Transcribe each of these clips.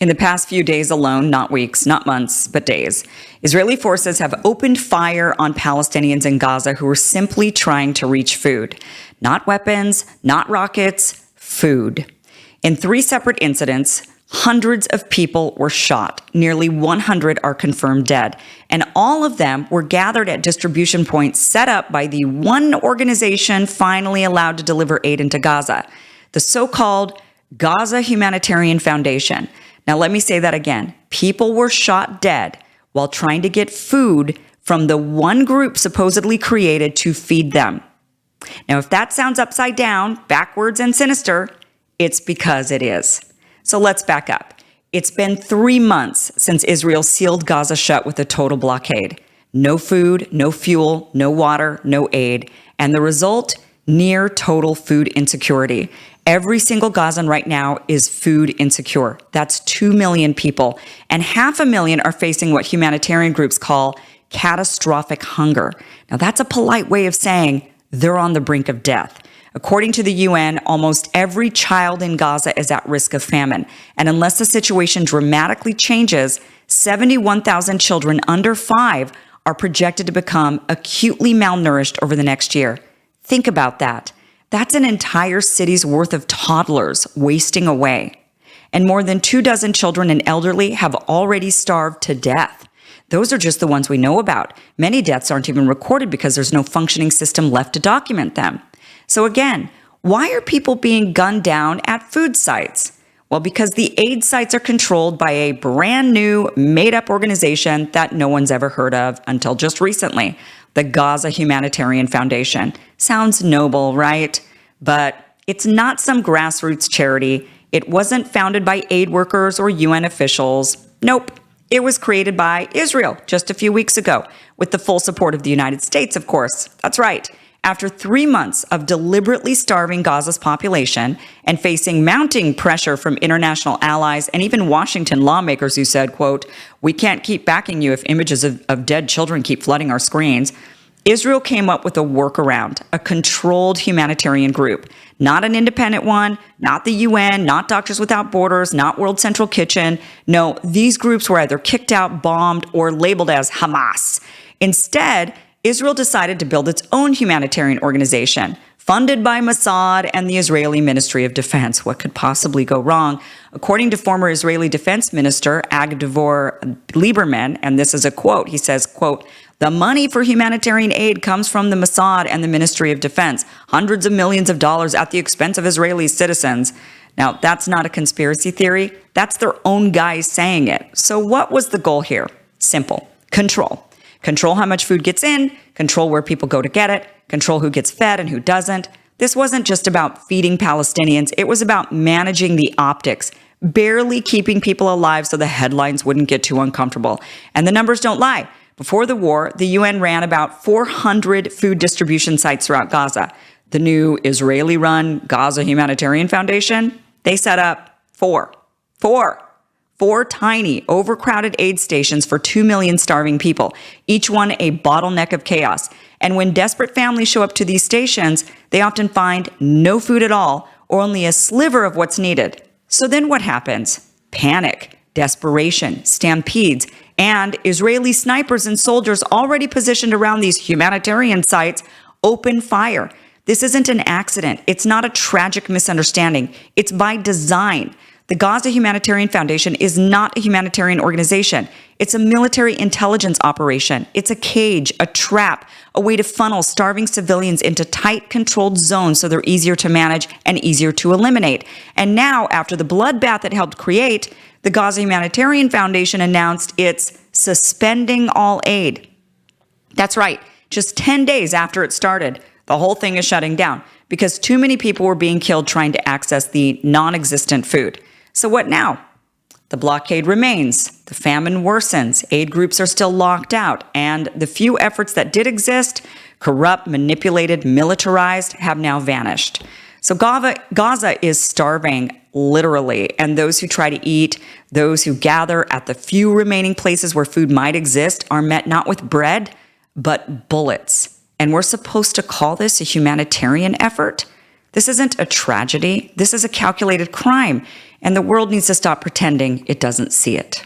In the past few days alone, not weeks, not months, but days, Israeli forces have opened fire on Palestinians in Gaza who were simply trying to reach food. Not weapons, not rockets, food. In 3 separate incidents, hundreds of people were shot. Nearly 100 are confirmed dead. And all of them were gathered at distribution points set up by the one organization finally allowed to deliver aid into Gaza, the so-called Gaza Humanitarian Foundation. Now, let me say that again. People were shot dead while trying to get food from the one group supposedly created to feed them. Now, if that sounds upside down, backwards, and sinister, it's because it is. So let's back up. It's been 3 months since Israel sealed Gaza shut with a total blockade. No food, no fuel, no water, no aid. And the result? Near total food insecurity. Every single Gazan right now is food insecure. That's 2 million people. And 500,000 are facing what humanitarian groups call catastrophic hunger. Now, that's a polite way of saying they're on the brink of death. According to the UN, almost every child in Gaza is at risk of famine. And unless the situation dramatically changes, 71,000 children under 5 are projected to become acutely malnourished over the next year. Think about that. That's an entire city's worth of toddlers wasting away. And more than 24 children and elderly have already starved to death. Those are just the ones we know about. Many deaths aren't even recorded because there's no functioning system left to document them. So again, why are people being gunned down at food sites? Well, because the aid sites are controlled by a brand new, made-up organization that no one's ever heard of until just recently, the Gaza Humanitarian Foundation. Sounds noble, right? But it's not some grassroots charity. It wasn't founded by aid workers or UN officials. Nope. It was created by Israel just a few weeks ago, with the full support of the United States, of course. That's right. After 3 months of deliberately starving Gaza's population and facing mounting pressure from international allies and even Washington lawmakers who said, quote, "We can't keep backing you if images of dead children keep flooding our screens," Israel came up with a workaround, a controlled humanitarian group, not an independent one, not the UN, not Doctors Without Borders, not World Central Kitchen. No, these groups were either kicked out, bombed, or labeled as Hamas. Instead, Israel decided to build its own humanitarian organization, funded by Mossad and the Israeli Ministry of Defense. What could possibly go wrong? According to former Israeli Defense Minister Avigdor Lieberman, and this is a quote, he says, quote, "The money for humanitarian aid comes from the Mossad and the Ministry of Defense, hundreds of millions of dollars at the expense of Israeli citizens." Now, that's not a conspiracy theory. That's their own guys saying it. So what was the goal here? Simple. Control. Control how much food gets in, control where people go to get it, control who gets fed and who doesn't. This wasn't just about feeding Palestinians. It was about managing the optics, barely keeping people alive so the headlines wouldn't get too uncomfortable. And the numbers don't lie. Before the war, the UN ran about 400 food distribution sites throughout Gaza. The new Israeli-run Gaza Humanitarian Foundation, they set up four tiny, overcrowded aid stations for 2 million starving people, each one a bottleneck of chaos. And when desperate families show up to these stations, they often find no food at all or only a sliver of what's needed. So then what happens? Panic, desperation, stampedes, and Israeli snipers and soldiers already positioned around these humanitarian sites open fire. This isn't an accident. It's not a tragic misunderstanding. It's by design. The Gaza Humanitarian Foundation is not a humanitarian organization. It's a military intelligence operation. It's a cage, a trap, a way to funnel starving civilians into tight, controlled zones so they're easier to manage and easier to eliminate. And now, after the bloodbath it helped create, the Gaza Humanitarian Foundation announced it's suspending all aid. That's right. Just 10 days after it started, the whole thing is shutting down because too many people were being killed trying to access the non-existent food. So what now? The blockade remains, the famine worsens, aid groups are still locked out, and the few efforts that did exist, corrupt, manipulated, militarized, have now vanished. So Gaza is starving, literally, and those who try to eat, those who gather at the few remaining places where food might exist are met not with bread, but bullets. And we're supposed to call this a humanitarian effort? This isn't a tragedy. This is a calculated crime, and the world needs to stop pretending it doesn't see it.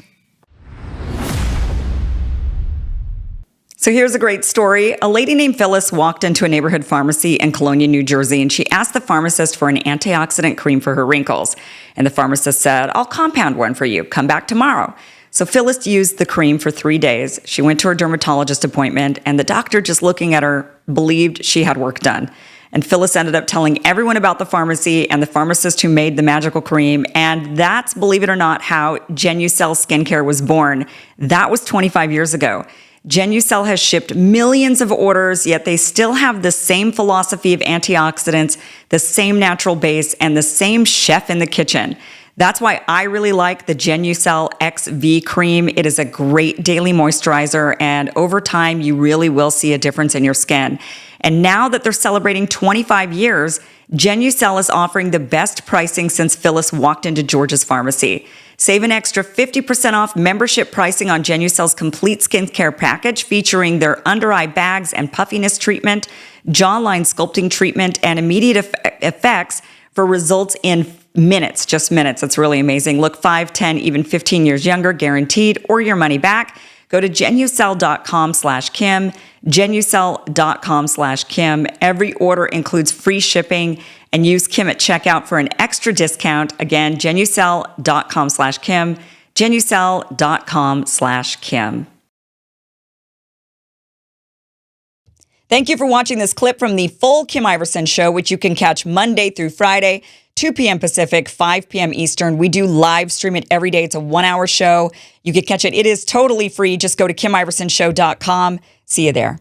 So here's a great story. A lady named Phyllis walked into a neighborhood pharmacy in Colonia, New Jersey, and she asked the pharmacist for an antioxidant cream for her wrinkles. And the pharmacist said, "I'll compound one for you. Come back tomorrow." So Phyllis used the cream for 3 days. She went to her dermatologist appointment, and the doctor, just looking at her, believed she had work done. And Phyllis ended up telling everyone about the pharmacy and the pharmacist who made the magical cream. And that's, believe it or not, how Genucel skincare was born. That was 25 years ago. Genucel has shipped millions of orders, yet they still have the same philosophy of antioxidants, the same natural base, and the same chef in the kitchen. That's why I really like the Genucel XV cream. It is a great daily moisturizer, and over time, you really will see a difference in your skin. And now that they're celebrating 25 years, Genucel is offering the best pricing since Phyllis walked into George's Pharmacy. Save an extra 50% off membership pricing on Genucel's complete skincare package, featuring their under-eye bags and puffiness treatment, jawline sculpting treatment, and immediate effects for results in minutes, just minutes. It's really amazing. Look 5, 10, even 15 years younger, guaranteed, or your money back. Go to Genucel.com/Kim, Genucel.com/Kim. Every order includes free shipping, and use Kim at checkout for an extra discount. Again, Genucel.com/Kim, Genucel.com/Kim. Thank you for watching this clip from the full Kim Iverson Show, which you can catch Monday through Friday, 2 p.m. Pacific, 5 p.m. Eastern. We do live stream it every day. It's a 1-hour show. You can catch it. It is totally free. Just go to KimIversonShow.com. See you there.